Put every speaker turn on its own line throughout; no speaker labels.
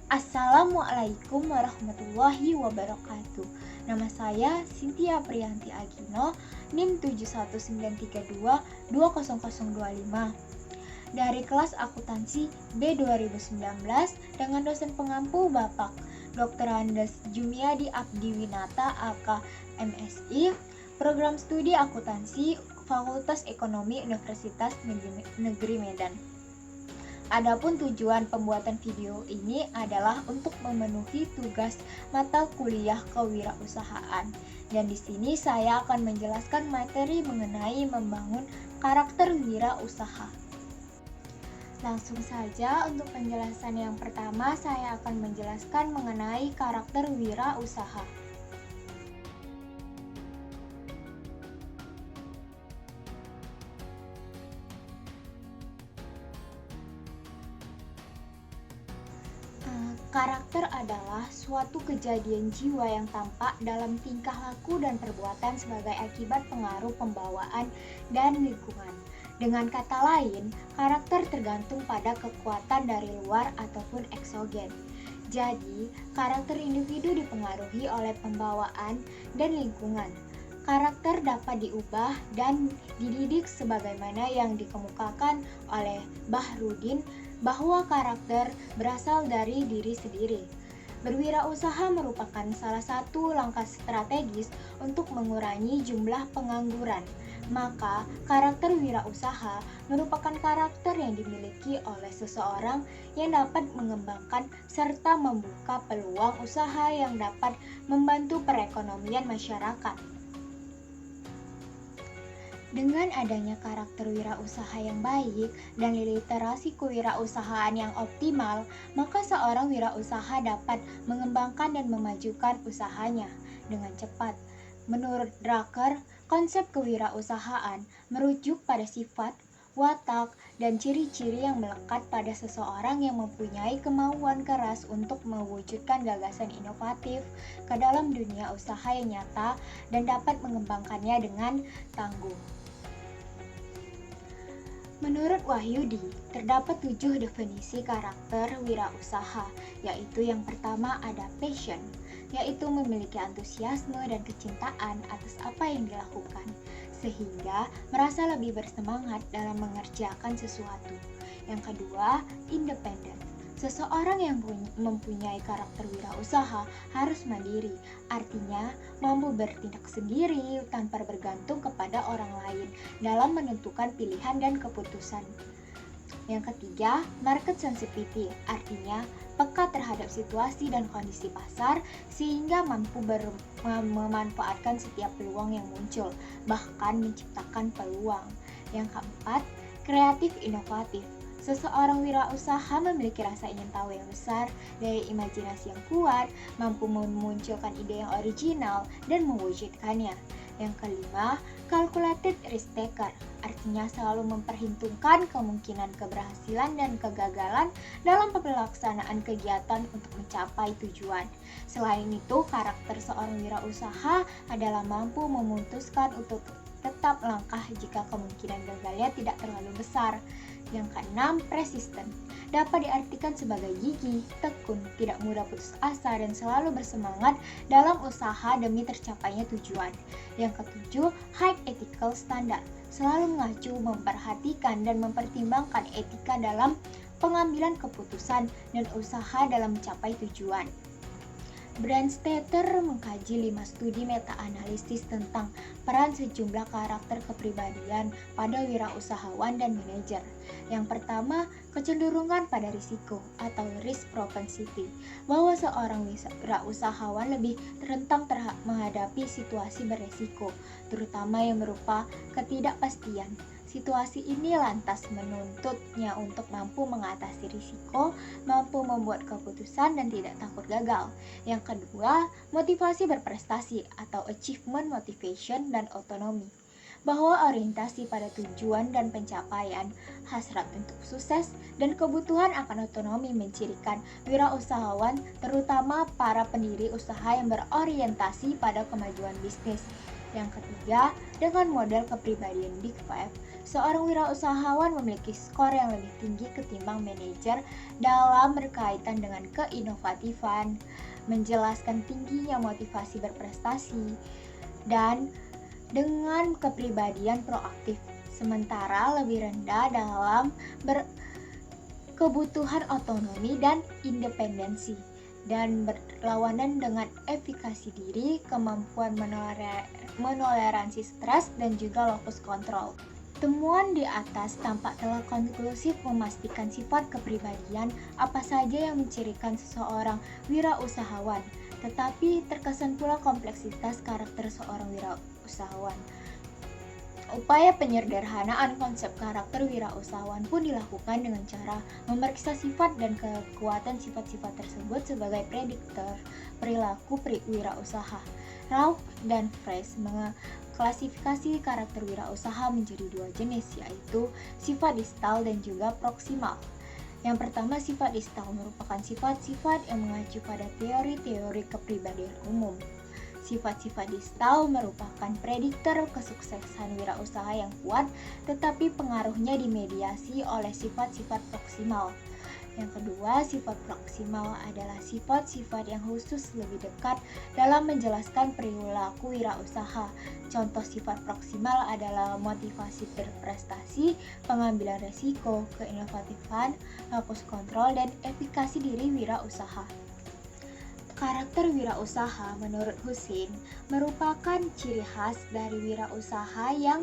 Assalamualaikum warahmatullahi wabarakatuh. Nama saya Cynthia Priyanti Agino, NIM 71932200025 dari kelas akuntansi B 2019 dengan dosen pengampu Bapak Dr. Andes Jumiadi Abdi Winata AK MSI, program studi akuntansi Fakultas Ekonomi Universitas Negeri Medan. Adapun tujuan pembuatan video ini adalah untuk memenuhi tugas mata kuliah kewirausahaan. Dan di sini saya akan menjelaskan materi mengenai membangun karakter wirausaha. Langsung saja untuk penjelasan yang pertama saya akan menjelaskan mengenai karakter wirausaha. Karakter adalah suatu kejadian jiwa yang tampak dalam tingkah laku dan perbuatan sebagai akibat pengaruh pembawaan dan lingkungan. Dengan kata lain, karakter tergantung pada kekuatan dari luar ataupun eksogen. Jadi, karakter individu dipengaruhi oleh pembawaan dan lingkungan. Karakter dapat diubah dan dididik sebagaimana yang dikemukakan oleh Bahrudin bahwa karakter berasal dari diri sendiri. Berwirausaha merupakan salah satu langkah strategis untuk mengurangi jumlah pengangguran. Maka, karakter wirausaha merupakan karakter yang dimiliki oleh seseorang yang dapat mengembangkan serta membuka peluang usaha yang dapat membantu perekonomian masyarakat. Dengan adanya karakter wirausaha yang baik dan literasi kewirausahaan yang optimal, maka seorang wirausaha dapat mengembangkan dan memajukan usahanya dengan cepat. Menurut Drucker, konsep kewirausahaan merujuk pada sifat, watak, dan ciri-ciri yang melekat pada seseorang yang mempunyai kemauan keras untuk mewujudkan gagasan inovatif ke dalam dunia usaha yang nyata dan dapat mengembangkannya dengan tangguh. Menurut Wahyudi, terdapat 7 definisi karakter wirausaha, yaitu yang pertama ada passion, yaitu memiliki antusiasme dan kecintaan atas apa yang dilakukan, sehingga merasa lebih bersemangat dalam mengerjakan sesuatu. Yang kedua, independent. Seseorang yang mempunyai karakter wirausaha harus mandiri, artinya mampu bertindak sendiri tanpa bergantung kepada orang lain dalam menentukan pilihan dan keputusan. Yang ketiga, market sensitivity, artinya peka terhadap situasi dan kondisi pasar sehingga mampu memanfaatkan setiap peluang yang muncul, bahkan menciptakan peluang. Yang keempat, kreatif inovatif. Seseorang wirausaha memiliki rasa ingin tahu yang besar, daya imajinasi yang kuat, mampu memunculkan ide yang original, dan mewujudkannya. Yang kelima, calculated risk taker, artinya selalu memperhitungkan kemungkinan keberhasilan dan kegagalan dalam pelaksanaan kegiatan untuk mencapai tujuan. Selain itu, karakter seorang wirausaha adalah mampu memutuskan untuk tetap langkah jika kemungkinan gagalnya tidak terlalu besar. Yang keenam, persisten. Dapat diartikan sebagai gigih, tekun, tidak mudah putus asa, dan selalu bersemangat dalam usaha demi tercapainya tujuan. Yang ketujuh, high ethical standard. Selalu mengacu, memperhatikan, dan mempertimbangkan etika dalam pengambilan keputusan dan usaha dalam mencapai tujuan. Brandstater mengkaji 5 studi meta-analisis tentang peran sejumlah karakter kepribadian pada wirausahawan dan manajer. Yang pertama, kecenderungan pada risiko atau risk propensity, bahwa seorang wirausahawan lebih rentan menghadapi situasi beresiko, terutama yang berupa ketidakpastian. Situasi ini lantas menuntutnya untuk mampu mengatasi risiko, mampu membuat keputusan, dan tidak takut gagal. Yang kedua, motivasi berprestasi atau achievement motivation dan otonomi, bahwa orientasi pada tujuan dan pencapaian, hasrat untuk sukses, dan kebutuhan akan otonomi mencirikan wirausahawan, terutama para pendiri usaha yang berorientasi pada kemajuan bisnis. Yang ketiga, dengan model kepribadian Big Five, Seorang wirausahawan memiliki skor yang lebih tinggi ketimbang manajer dalam berkaitan dengan keinovatifan, menjelaskan tingginya motivasi berprestasi, dan dengan kepribadian proaktif, sementara lebih rendah dalam kebutuhan otonomi dan independensi, dan berlawanan dengan efikasi diri, kemampuan menoleransi stres, dan juga locus control. Temuan di atas tampak telah konklusif memastikan sifat kepribadian apa saja yang mencirikan seseorang wirausahawan, tetapi terkesan pula kompleksitas karakter seorang wirausahawan. Upaya penyederhanaan konsep karakter wirausahawan pun dilakukan dengan cara memeriksa sifat dan kekuatan sifat-sifat tersebut sebagai prediktor perilaku wirausaha. Rauch dan Fresh mengklasifikasi karakter wirausaha menjadi dua jenis, yaitu sifat distal dan juga proksimal. Yang pertama, sifat distal merupakan sifat-sifat yang mengacu pada teori-teori kepribadian umum. Sifat-sifat distal merupakan prediktor kesuksesan wirausaha yang kuat, tetapi pengaruhnya dimediasi oleh sifat-sifat proksimal. Yang kedua, sifat proksimal adalah sifat-sifat yang khusus lebih dekat dalam menjelaskan perilaku wirausaha. Contoh sifat proksimal adalah motivasi berprestasi, pengambilan resiko, keinovatifan, locus control, dan efikasi diri wirausaha. Karakter wirausaha menurut Husein merupakan ciri khas dari wirausaha yang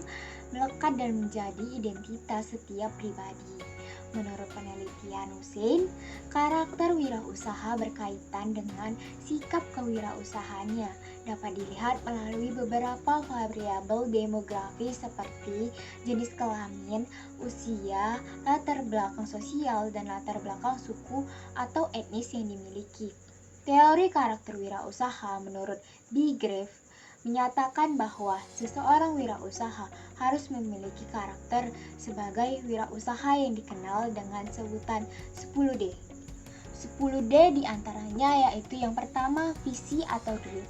melekat dan menjadi identitas setiap pribadi. Menurut penelitian Husein, karakter wirausaha berkaitan dengan sikap kewirausahaannya dapat dilihat melalui beberapa variabel demografi seperti jenis kelamin, usia, latar belakang sosial, dan latar belakang suku atau etnis yang dimiliki. Teori karakter wirausaha menurut D. Graff menyatakan bahwa seseorang wirausaha harus memiliki karakter sebagai wirausaha yang dikenal dengan sebutan 10D. 10D diantaranya yaitu yang pertama, visi atau drive.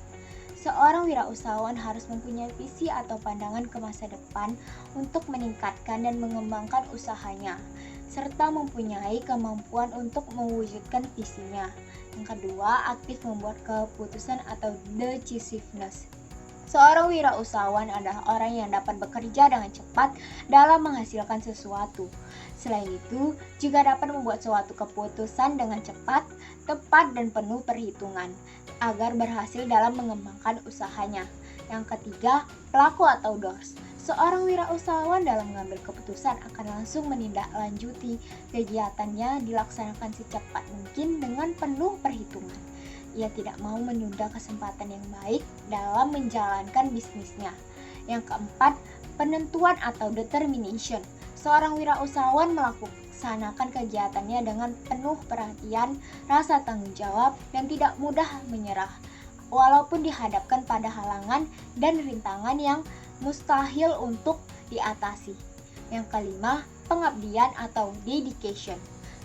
Seorang wirausahawan harus mempunyai visi atau pandangan ke masa depan untuk meningkatkan dan mengembangkan usahanya, serta mempunyai kemampuan untuk mewujudkan visinya. Yang kedua, aktif membuat keputusan atau decisiveness. Seorang wirausahawan adalah orang yang dapat bekerja dengan cepat dalam menghasilkan sesuatu. Selain itu, juga dapat membuat suatu keputusan dengan cepat, tepat, dan penuh perhitungan agar berhasil dalam mengembangkan usahanya. Yang ketiga, pelaku atau doers. Seorang wirausahawan dalam mengambil keputusan akan langsung menindaklanjuti kegiatannya dilaksanakan secepat mungkin dengan penuh perhitungan. Ia tidak mau menunda kesempatan yang baik dalam menjalankan bisnisnya. Yang keempat, penentuan atau determination. Seorang wirausahawan melaksanakan kegiatannya dengan penuh perhatian, rasa tanggung jawab, dan tidak mudah menyerah, walaupun dihadapkan pada halangan dan rintangan yang mustahil untuk diatasi. Yang kelima, pengabdian atau dedication.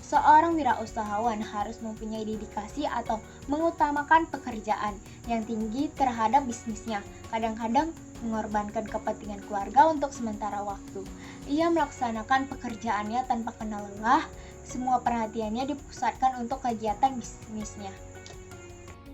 Seorang wirausahawan harus mempunyai dedikasi atau mengutamakan pekerjaan yang tinggi terhadap bisnisnya, kadang-kadang mengorbankan kepentingan keluarga untuk sementara waktu. Ia melaksanakan pekerjaannya tanpa kenal lelah, semua perhatiannya dipusatkan untuk kegiatan bisnisnya.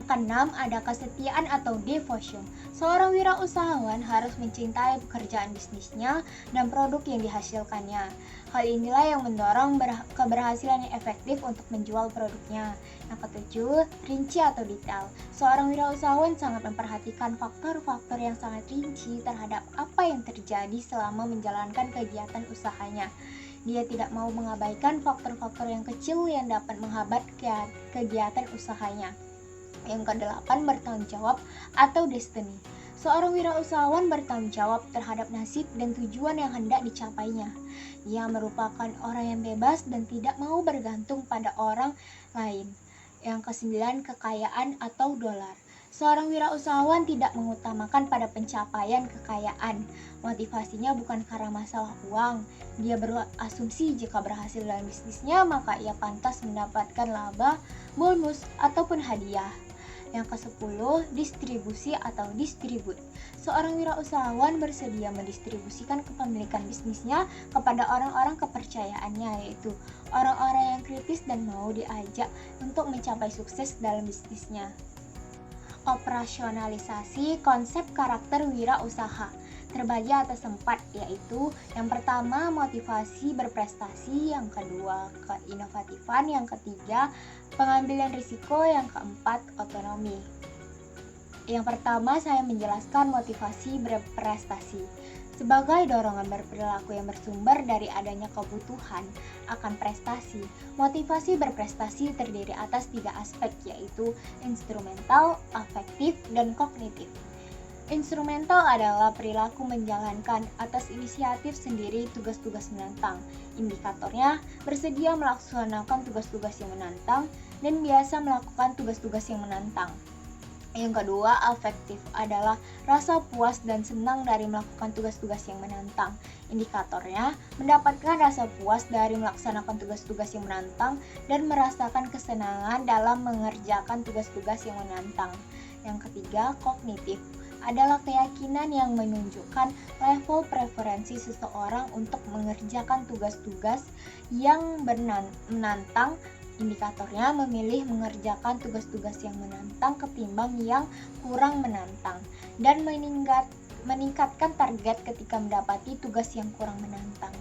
Keenam, ada kesetiaan atau devotion. Seorang wirausahawan harus mencintai pekerjaan bisnisnya dan produk yang dihasilkannya. Hal inilah yang mendorong keberhasilan yang efektif untuk menjual produknya. Yang ketujuh, rinci atau detail. Seorang wirausahawan sangat memperhatikan faktor-faktor yang sangat rinci terhadap apa yang terjadi selama menjalankan kegiatan usahanya. Dia tidak mau mengabaikan faktor-faktor yang kecil yang dapat menghambat kegiatan usahanya. Yang kedelapan, bertanggung jawab atau destiny. Seorang wirausahawan bertanggung jawab terhadap nasib dan tujuan yang hendak dicapainya. Ia merupakan orang yang bebas dan tidak mau bergantung pada orang lain. Yang kesembilan, kekayaan atau dolar. Seorang wirausahawan tidak mengutamakan pada pencapaian kekayaan. Motivasinya bukan karena masalah uang. Dia berasumsi jika berhasil dalam bisnisnya, maka ia pantas mendapatkan laba, bonus, ataupun hadiah. Yang ke-10, distribusi atau distribut. Seorang wirausahawan bersedia mendistribusikan kepemilikan bisnisnya kepada orang-orang kepercayaannya, yaitu orang-orang yang kritis dan mau diajak untuk mencapai sukses dalam bisnisnya. Operasionalisasi konsep karakter wirausaha terbagi atas 4, yaitu yang pertama motivasi berprestasi, yang kedua keinovativan, yang ketiga pengambilan risiko, yang keempat otonomi. Yang pertama saya menjelaskan motivasi berprestasi. Sebagai dorongan berperilaku yang bersumber dari adanya kebutuhan akan prestasi, motivasi berprestasi terdiri atas 3 aspek, yaitu instrumental, afektif, dan kognitif. Instrumental adalah perilaku menjalankan atas inisiatif sendiri tugas-tugas menantang. Indikatornya bersedia melaksanakan tugas-tugas yang menantang dan biasa melakukan tugas-tugas yang menantang. Yang kedua, afektif adalah rasa puas dan senang dari melakukan tugas-tugas yang menantang. Indikatornya, mendapatkan rasa puas dari melaksanakan tugas-tugas yang menantang dan merasakan kesenangan dalam mengerjakan tugas-tugas yang menantang. Yang ketiga, kognitif adalah keyakinan yang menunjukkan level preferensi seseorang untuk mengerjakan tugas-tugas yang menantang. Indikatornya memilih mengerjakan tugas-tugas yang menantang ketimbang yang kurang menantang dan meningkatkan target ketika mendapati tugas yang kurang menantang.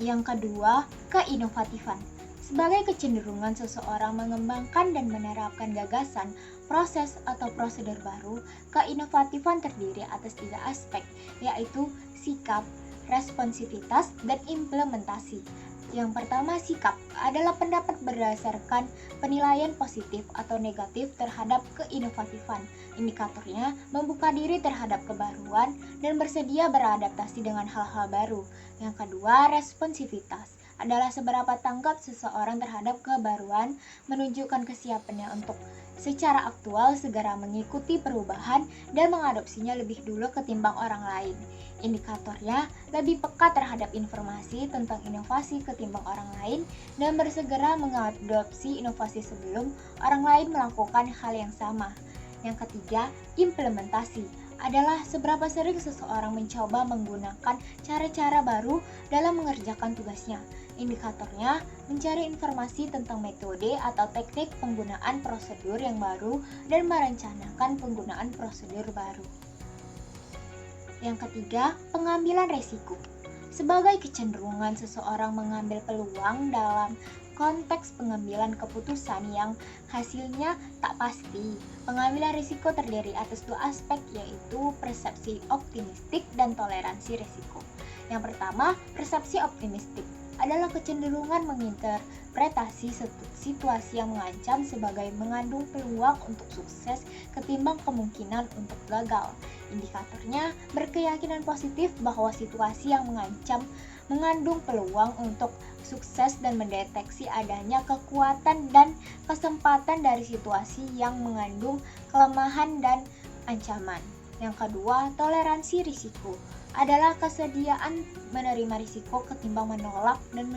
Yang kedua, keinovatifan. Sebagai kecenderungan seseorang mengembangkan dan menerapkan gagasan, proses atau prosedur baru, keinovatifan terdiri atas 3 aspek, yaitu sikap, responsivitas, dan implementasi. Yang pertama, sikap adalah pendapat berdasarkan penilaian positif atau negatif terhadap keinovatifan. Indikatornya membuka diri terhadap kebaruan dan bersedia beradaptasi dengan hal-hal baru. Yang kedua, responsivitas adalah seberapa tanggap seseorang terhadap kebaruan, menunjukkan kesiapannya untuk secara aktual segera mengikuti perubahan dan mengadopsinya lebih dulu ketimbang orang lain. Indikatornya lebih peka terhadap informasi tentang inovasi ketimbang orang lain dan bersegera mengadopsi inovasi sebelum orang lain melakukan hal yang sama. Yang ketiga, implementasi adalah seberapa sering seseorang mencoba menggunakan cara-cara baru dalam mengerjakan tugasnya. Indikatornya mencari informasi tentang metode atau teknik penggunaan prosedur yang baru dan merencanakan penggunaan prosedur baru. Yang ketiga, pengambilan resiko. Sebagai kecenderungan seseorang mengambil peluang dalam konteks pengambilan keputusan yang hasilnya tak pasti. Pengambilan risiko terdiri atas 2 aspek, yaitu persepsi optimistik dan toleransi risiko. Yang pertama, persepsi optimistik adalah kecenderungan menginterpretasi situasi yang mengancam sebagai mengandung peluang untuk sukses ketimbang kemungkinan untuk gagal. Indikatornya berkeyakinan positif bahwa situasi yang mengancam mengandung peluang untuk sukses dan mendeteksi adanya kekuatan dan kesempatan dari situasi yang mengandung kelemahan dan ancaman. Yang kedua, toleransi risiko adalah kesediaan menerima risiko ketimbang menolak dan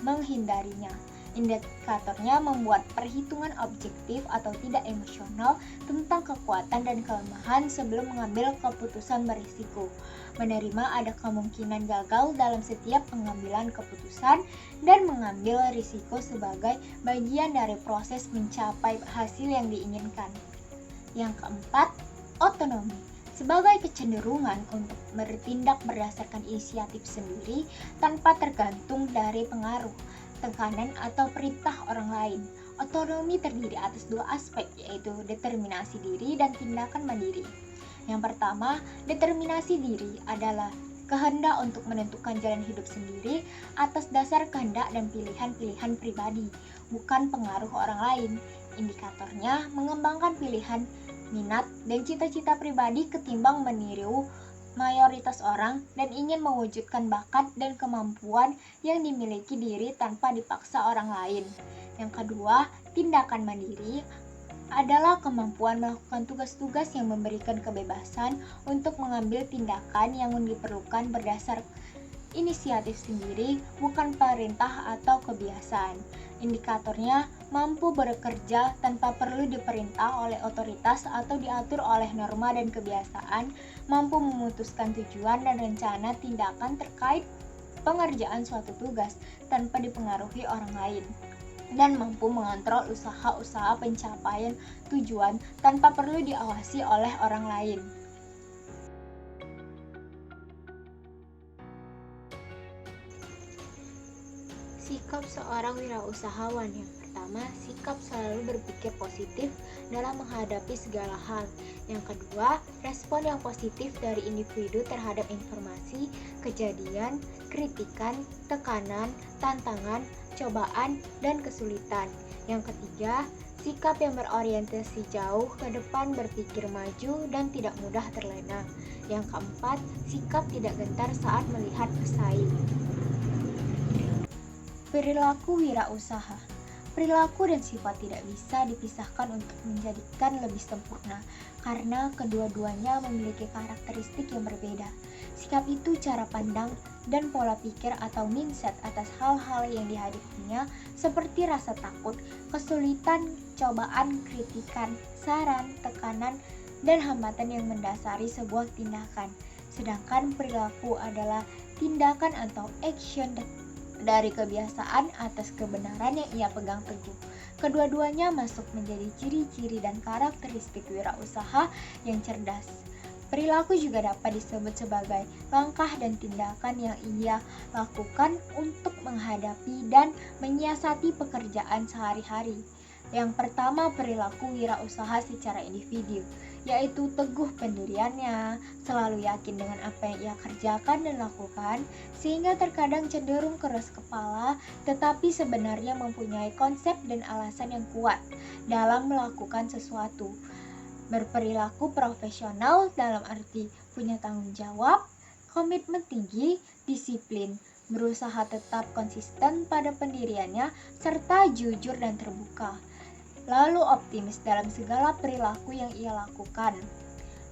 menghindarinya. Indikatornya membuat perhitungan objektif atau tidak emosional tentang kekuatan dan kelemahan sebelum mengambil keputusan berisiko. Menerima ada kemungkinan gagal dalam setiap pengambilan keputusan dan mengambil risiko sebagai bagian dari proses mencapai hasil yang diinginkan. Yang keempat, otonomi. Sebagai kecenderungan untuk bertindak berdasarkan inisiatif sendiri tanpa tergantung dari pengaruh, tekanan, atau perintah orang lain. Otonomi terdiri atas 2 aspek, yaitu determinasi diri dan tindakan mandiri. Yang pertama, determinasi diri adalah kehendak untuk menentukan jalan hidup sendiri atas dasar kehendak dan pilihan-pilihan pribadi, bukan pengaruh orang lain. Indikatornya mengembangkan pilihan, minat, dan cita-cita pribadi ketimbang meniru mayoritas orang dan ingin mewujudkan bakat dan kemampuan yang dimiliki diri tanpa dipaksa orang lain. Yang kedua, tindakan mandiri adalah kemampuan melakukan tugas-tugas yang memberikan kebebasan untuk mengambil tindakan yang diperlukan inisiatif sendiri, bukan perintah atau kebiasaan. Indikatornya mampu bekerja tanpa perlu diperintah oleh otoritas atau diatur oleh norma dan kebiasaan, mampu memutuskan tujuan dan rencana tindakan terkait pengerjaan suatu tugas tanpa dipengaruhi orang lain, dan mampu mengontrol usaha-usaha pencapaian tujuan tanpa perlu diawasi oleh orang lain. Sikap seorang wirausahawan: yang pertama, sikap selalu berpikir positif dalam menghadapi segala hal. Yang kedua, respon yang positif dari individu terhadap informasi, kejadian, kritikan, tekanan, tantangan, cobaan, dan kesulitan. Yang ketiga, sikap yang berorientasi jauh ke depan, berpikir maju, dan tidak mudah terlena. Yang keempat, sikap tidak gentar saat melihat pesaing. Perilaku wirausaha. Perilaku dan sifat tidak bisa dipisahkan untuk menjadikan lebih sempurna, karena kedua-duanya memiliki karakteristik yang berbeda. Sikap itu cara pandang dan pola pikir atau mindset atas hal-hal yang dihadapinya, seperti rasa takut, kesulitan, cobaan, kritikan, saran, tekanan, dan hambatan yang mendasari sebuah tindakan. Sedangkan perilaku adalah tindakan atau action dari kebiasaan atas kebenaran yang ia pegang teguh. Kedua-duanya masuk menjadi ciri-ciri dan karakteristik wirausaha yang cerdas. Perilaku juga dapat disebut sebagai langkah dan tindakan yang ia lakukan untuk menghadapi dan menyiasati pekerjaan sehari-hari. Yang pertama, perilaku wirausaha secara individu, yaitu teguh pendiriannya, selalu yakin dengan apa yang ia kerjakan dan lakukan, sehingga terkadang cenderung keras kepala, tetapi sebenarnya mempunyai konsep dan alasan yang kuat dalam melakukan sesuatu. Berperilaku profesional dalam arti punya tanggung jawab, komitmen tinggi, disiplin, berusaha tetap konsisten pada pendiriannya, serta jujur dan terbuka. Lalu optimis dalam segala perilaku yang ia lakukan.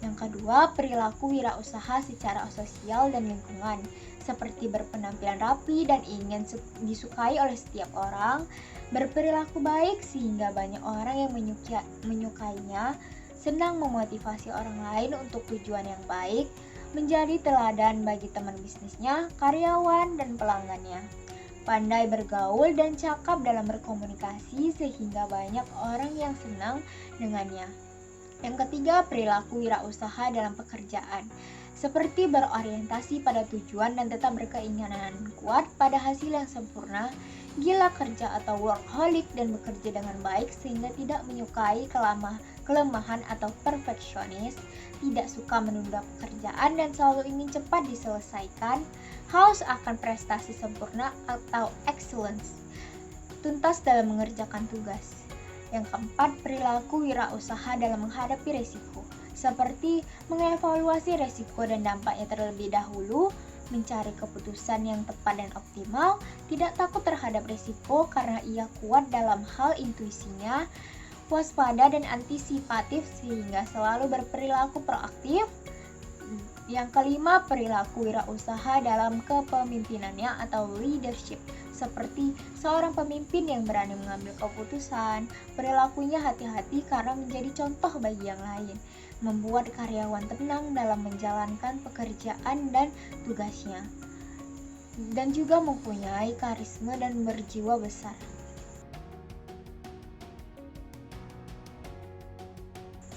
Yang kedua, perilaku wirausaha secara sosial dan lingkungan, seperti berpenampilan rapi dan ingin disukai oleh setiap orang, berperilaku baik sehingga banyak orang yang menyukainya, senang memotivasi orang lain untuk tujuan yang baik, menjadi teladan bagi teman bisnisnya, karyawan, dan pelanggannya. Pandai bergaul dan cakap dalam berkomunikasi sehingga banyak orang yang senang dengannya. Yang ketiga, perilaku wirausaha dalam pekerjaan, seperti berorientasi pada tujuan dan tetap berkeinginan kuat pada hasil yang sempurna, gila kerja atau workaholic, dan bekerja dengan baik sehingga tidak menyukai kelemahan atau perfeksionis, tidak suka menunda pekerjaan dan selalu ingin cepat diselesaikan, haus akan prestasi sempurna atau excellence, tuntas dalam mengerjakan tugas. Yang keempat, perilaku wirausaha dalam menghadapi resiko, seperti mengevaluasi resiko dan dampaknya terlebih dahulu, mencari keputusan yang tepat dan optimal, tidak takut terhadap resiko karena ia kuat dalam hal intuisinya, waspada dan antisipatif sehingga selalu berperilaku proaktif. Yang kelima, perilaku wirausaha dalam kepemimpinannya atau leadership, seperti seorang pemimpin yang berani mengambil keputusan, perilakunya hati-hati karena menjadi contoh bagi yang lain, membuat karyawan tenang dalam menjalankan pekerjaan dan tugasnya, dan juga mempunyai karisma dan berjiwa besar.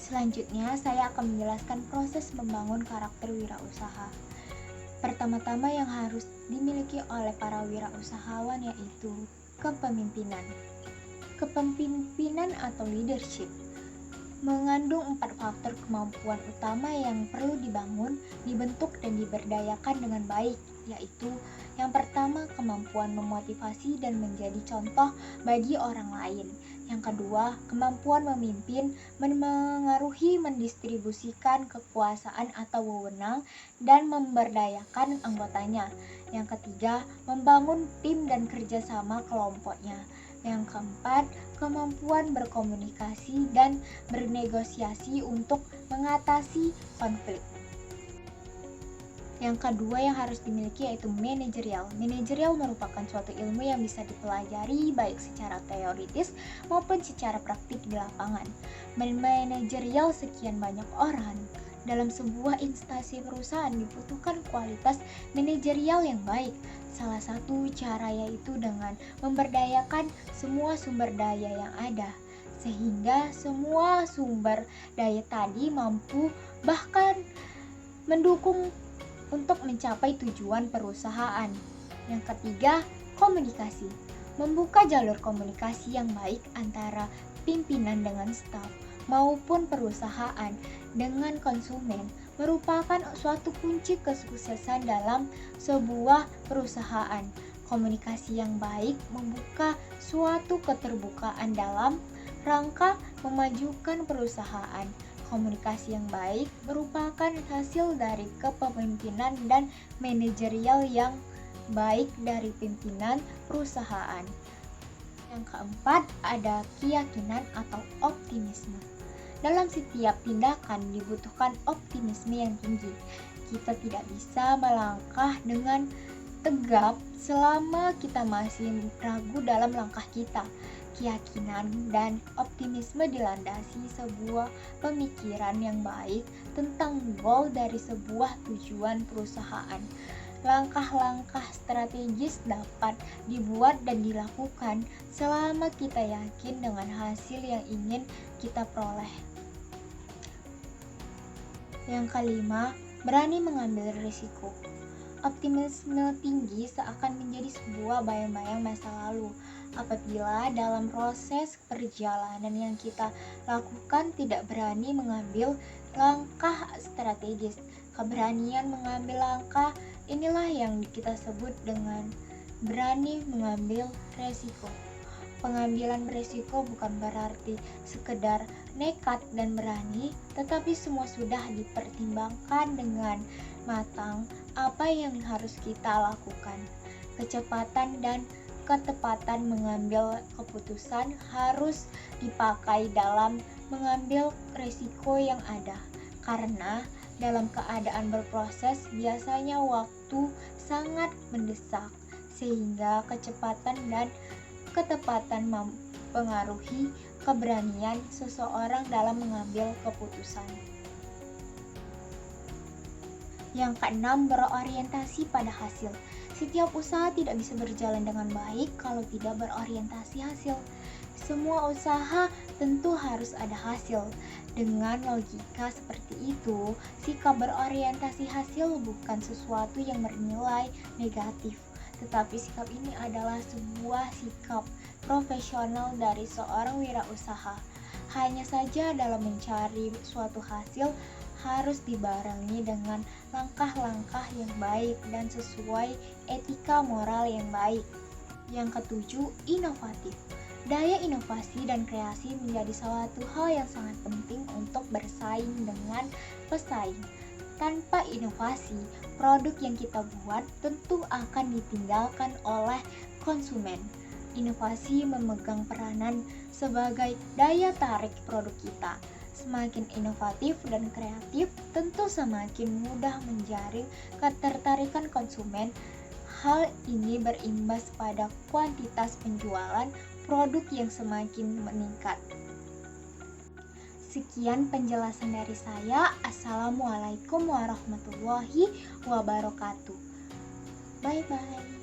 Selanjutnya, saya akan menjelaskan proses membangun karakter wirausaha. Pertama-tama yang harus dimiliki oleh para wirausahawan yaitu kepemimpinan. Kepemimpinan atau leadership mengandung 4 faktor kemampuan utama yang perlu dibangun, dibentuk, dan diberdayakan dengan baik, yaitu yang pertama, kemampuan memotivasi dan menjadi contoh bagi orang lain. Yang kedua, kemampuan memimpin, memengaruhi, mendistribusikan kekuasaan atau wewenang, dan memberdayakan anggotanya. Yang ketiga, membangun tim dan kerjasama kelompoknya. Yang keempat, kemampuan berkomunikasi dan bernegosiasi untuk mengatasi konflik. Yang kedua yang harus dimiliki yaitu manajerial. Manajerial merupakan suatu ilmu yang bisa dipelajari baik secara teoritis maupun secara praktik di lapangan. Manajerial sekian banyak orang. Dalam sebuah instansi perusahaan dibutuhkan kualitas manajerial yang baik. Salah satu cara yaitu dengan memberdayakan semua sumber daya yang ada, sehingga semua sumber daya tadi mampu bahkan mendukung untuk mencapai tujuan perusahaan. Yang ketiga, komunikasi. Membuka jalur komunikasi yang baik antara pimpinan dengan staf maupun perusahaan dengan konsumen merupakan suatu kunci kesuksesan dalam sebuah perusahaan. Komunikasi yang baik membuka suatu keterbukaan dalam rangka memajukan perusahaan. Komunikasi yang baik merupakan hasil dari kepemimpinan dan manajerial yang baik dari pimpinan perusahaan. Yang keempat, ada keyakinan atau optimisme. Dalam setiap tindakan dibutuhkan optimisme yang tinggi. Kita tidak bisa melangkah dengan tegap selama kita masih ragu dalam langkah kita. Keyakinan dan optimisme dilandasi sebuah pemikiran yang baik tentang goal dari sebuah tujuan perusahaan. Langkah-langkah strategis dapat dibuat dan dilakukan selama kita yakin dengan hasil yang ingin kita peroleh. Yang kelima, berani mengambil risiko. Optimisme tinggi seakan menjadi sebuah bayang-bayang masa lalu apabila dalam proses perjalanan yang kita lakukan tidak berani mengambil langkah strategis. Keberanian mengambil langkah inilah yang kita sebut dengan berani mengambil resiko. Pengambilan beresiko bukan berarti sekedar nekat dan berani, tetapi semua sudah dipertimbangkan dengan matang apa yang harus kita lakukan. Kecepatan dan ketepatan mengambil keputusan harus dipakai dalam mengambil resiko yang ada, karena dalam keadaan berproses biasanya waktu sangat mendesak, sehingga kecepatan dan ketepatan mempengaruhi keberanian seseorang dalam mengambil keputusan. Yang keenam, berorientasi pada hasil. Setiap usaha tidak bisa berjalan dengan baik kalau tidak berorientasi hasil. Semua usaha tentu harus ada hasil. Dengan logika seperti itu, sikap berorientasi hasil bukan sesuatu yang bernilai negatif, tetapi sikap ini adalah sebuah sikap profesional dari seorang wirausaha. Hanya saja dalam mencari suatu hasil harus dibarengi dengan langkah-langkah yang baik dan sesuai etika moral yang baik. Yang ketujuh, inovatif. Daya inovasi dan kreasi menjadi suatu hal yang sangat penting untuk bersaing dengan pesaing. Tanpa inovasi, produk yang kita buat tentu akan ditinggalkan oleh konsumen. Inovasi memegang peranan sebagai daya tarik produk kita. Semakin inovatif dan kreatif, tentu semakin mudah menjaring ketertarikan konsumen. Hal ini berimbas pada kuantitas penjualan produk yang semakin meningkat. Sekian penjelasan dari saya. Assalamualaikum warahmatullahi wabarakatuh. Bye-bye.